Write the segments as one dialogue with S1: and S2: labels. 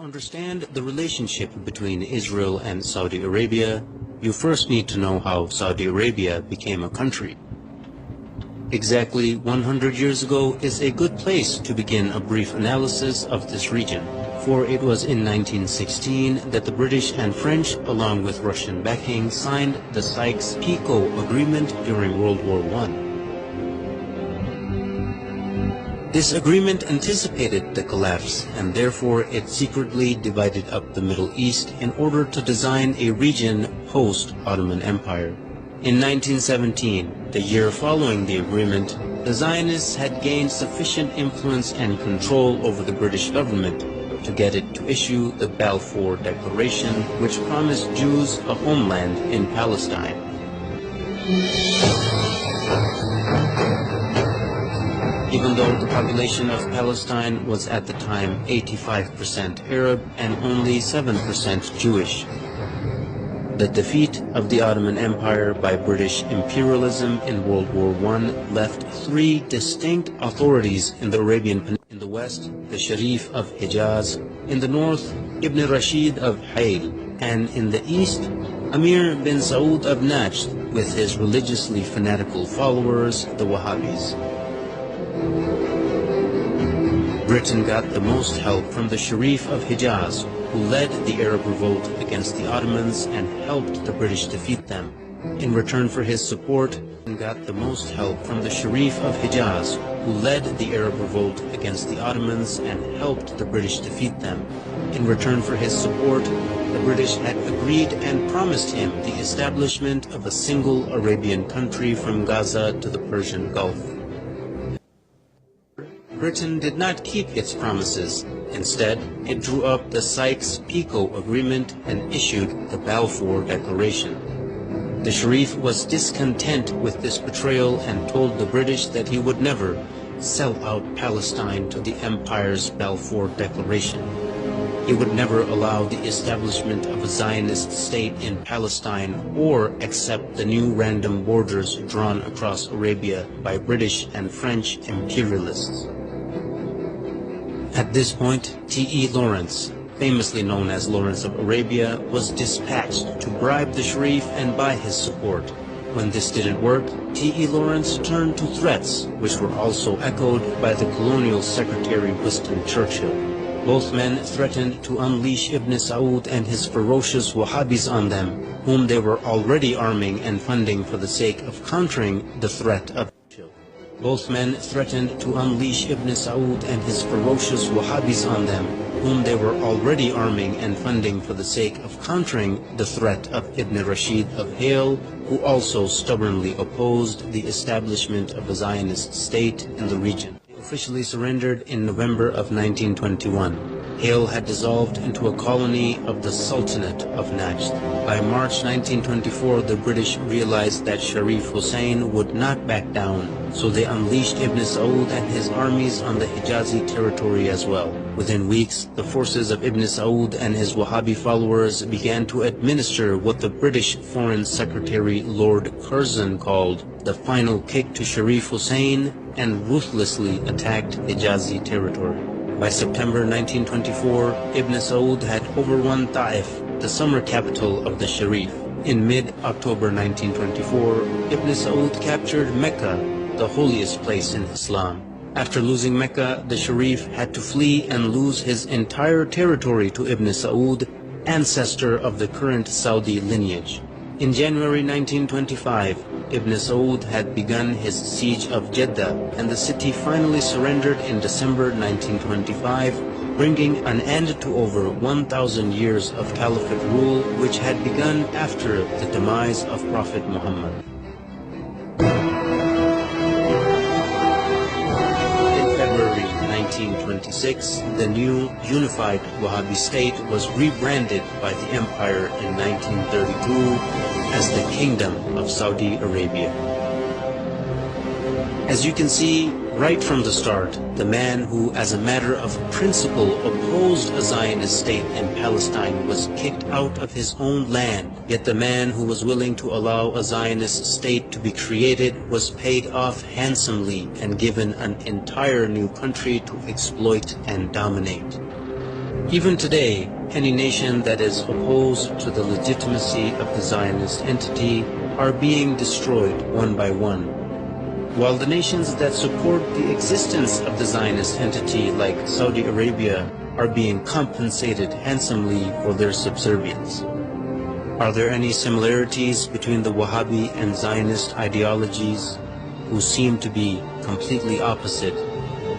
S1: understand the relationship between Israel and Saudi Arabia, you first need to know how Saudi Arabia became a country. Exactly 100 years ago is a good place to begin a brief analysis of this region, for it was in 1916 that the British and French, along with Russian backing, signed the Sykes-Picot Agreement during World War I. This agreement anticipated the collapse, and therefore it secretly divided up the Middle East in order to design a region post-Ottoman Empire. In 1917, the year following the agreement, the Zionists had gained sufficient influence and control over the British government to get it to issue the Balfour Declaration, which promised Jews a homeland in Palestine. Even though the population of Palestine was at the time 85% Arab and only 7% Jewish. The defeat of the Ottoman Empire by British imperialism in World War I left three distinct authorities in the Arabian Peninsula. In the west, the Sharif of Hijaz; in the north, Ibn Rashid of Hail; and in the east, Amir bin Saud of Najd with his religiously fanatical followers, the Wahhabis. Britain got the most help from the Sharif of Hijaz, who led the Arab revolt against the Ottomans and helped the British defeat them. In return for his support, Britain got the most help from the Sharif of Hijaz, who led the Arab revolt against the Ottomans and helped the British defeat them. In return for his support, the British had agreed and promised him the establishment of a single Arabian country from Gaza to the Persian Gulf. Britain did not keep its promises. Instead, it drew up the Sykes-Picot Agreement and issued the Balfour Declaration. The Sharif was discontent with this betrayal and told the British that he would never sell out Palestine to the Empire's Balfour Declaration. He would never allow the establishment of a Zionist state in Palestine or accept the new random borders drawn across Arabia by British and French imperialists. At this point, T.E. Lawrence, famously known as Lawrence of Arabia, was dispatched to bribe the Sharif and buy his support. When this didn't work, T.E. Lawrence turned to threats, which were also echoed by the colonial secretary Winston Churchill. Both men threatened to unleash Ibn Saud and his ferocious Wahhabis on them, whom they were already arming and funding for the sake of countering the threat of Churchill. Both men threatened to unleash Ibn Saud and his ferocious Wahhabis on them, whom they were already arming and funding for the sake of countering the threat of Ibn Rashid of Hail, who also stubbornly opposed the establishment of a Zionist state in the region. They officially surrendered in November of 1921. Hail had dissolved into a colony of the Sultanate of Najd. By March 1924, the British realized that Sharif Hussein would not back down, so they unleashed Ibn Saud and his armies on the Hijazi territory as well. Within weeks, the forces of Ibn Saud and his Wahhabi followers began to administer what the British Foreign Secretary Lord Curzon called the final kick to Sharif Hussein and ruthlessly attacked Hijazi territory. By September 1924, Ibn Saud had overrun Ta'if, the summer capital of the Sharif. In mid-October 1924, Ibn Saud captured Mecca, the holiest place in Islam. After losing Mecca, the Sharif had to flee and lose his entire territory to Ibn Saud, ancestor of the current Saudi lineage. In January 1925, Ibn Saud had begun his siege of Jeddah, and the city finally surrendered in December 1925, bringing an end to over 1,000 years of caliphate rule, which had begun after the demise of Prophet Muhammad. In February 1926, the new unified Wahhabi state was rebranded by the empire in 1932 as the Kingdom of Saudi Arabia. As you can see, right from the start, the man who, as a matter of principle, opposed a Zionist state in Palestine was kicked out of his own land, yet the man who was willing to allow a Zionist state to be created was paid off handsomely and given an entire new country to exploit and dominate. Even today, any nation that is opposed to the legitimacy of the Zionist entity are being destroyed one by one, while the nations that support the existence of the Zionist entity, like Saudi Arabia, are being compensated handsomely for their subservience. Are there any similarities between the Wahhabi and Zionist ideologies, who seem to be completely opposite,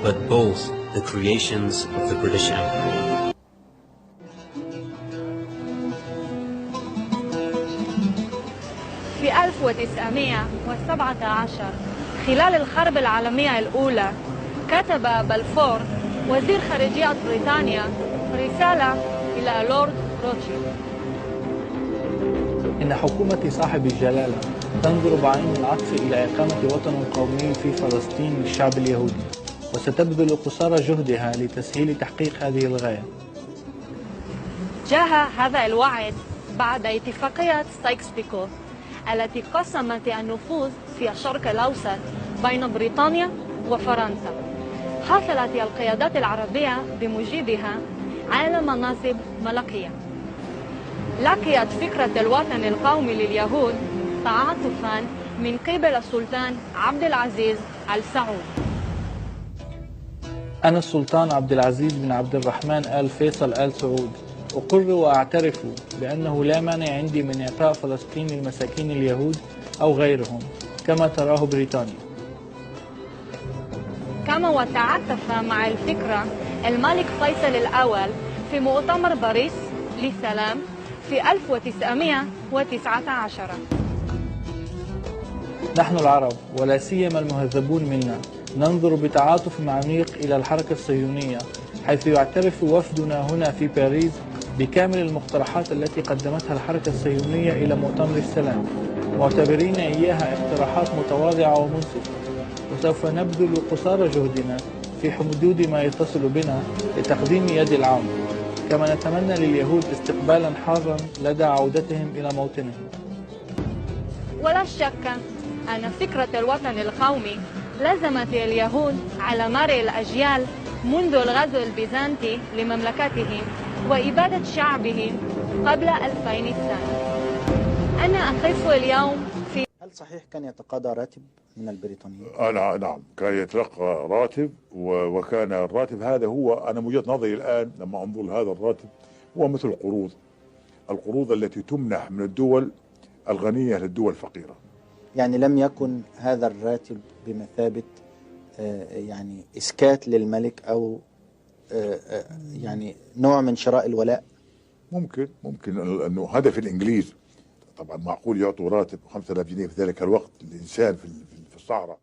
S1: but both the creations of the British Empire?
S2: في 1917 خلال الحرب العالمية الأولى كتب بلفور وزير خارجية بريطانيا رسالة إلى لورد روشيد:
S3: إن حكومة صاحب الجلالة تنظر بعين العطف إلى إقامة وطن قومي في فلسطين للشعب اليهودي، وستبذل قصارى جهدها لتسهيل تحقيق هذه الغاية.
S2: جاء هذا الوعد بعد اتفاقية سايكس-بيكو التي قسمت النفوذ في الشرق الأوسط بين بريطانيا وفرنسا. حصلت القيادات العربية بموجبها على مناصب ملكية. لقيت فكرة الوطن القومي لليهود تعاطفا من قبل السلطان عبد العزيز آل سعود.
S3: أنا السلطان عبد العزيز بن عبد الرحمن آل فيصل آل سعود، أقر وأعترف بأنه لا مانع عندي من إعطاء فلسطين للمساكين اليهود أو غيرهم كما تراه بريطانيا.
S2: كما وتعاطف مع الفكرة الملك فيصل الأول في مؤتمر باريس للسلام في 1919.
S3: نحن العرب ولا سيما المهذبون منا ننظر بتعاطف عميق إلى الحركة الصهيونية، حيث يعترف وفدنا هنا في باريس بكامل المقترحات التي قدمتها الحركة الصهيونية إلى مؤتمر السلام، معتبرين إياها اقتراحات متواضعة ومنصفة، وسوف نبذل قصارى جهدنا في حدود ما يتصل بنا لتقديم يد العون، كما نتمنى لليهود استقبالا حارا لدى عودتهم إلى موطنهم.
S2: ولا شك أن فكرة الوطن القومي لزمت اليهود على مر الأجيال منذ الغزو البيزنطي لمملكتهم وإبادة شعبهم قبل 2000 سنة. أنا أقف اليوم في
S4: هل صحيح كان يتقاضى راتب من البريطانيين؟
S5: نعم، كان يتلقى راتب، وكان الراتب هذا هو، أنا من وجهة نظري الآن لما أنظر لهذا الراتب هو مثل القروض التي تمنح من الدول الغنية للدول الفقيرة.
S4: يعني لم يكن هذا الراتب بمثابة يعني إسكات للملك أو يعني نوع من شراء الولاء؟
S5: ممكن أنه هدف الإنجليز طبعا معقول يعطوا راتب 5000 جنيه في ذلك الوقت للإنسان في الصحراء.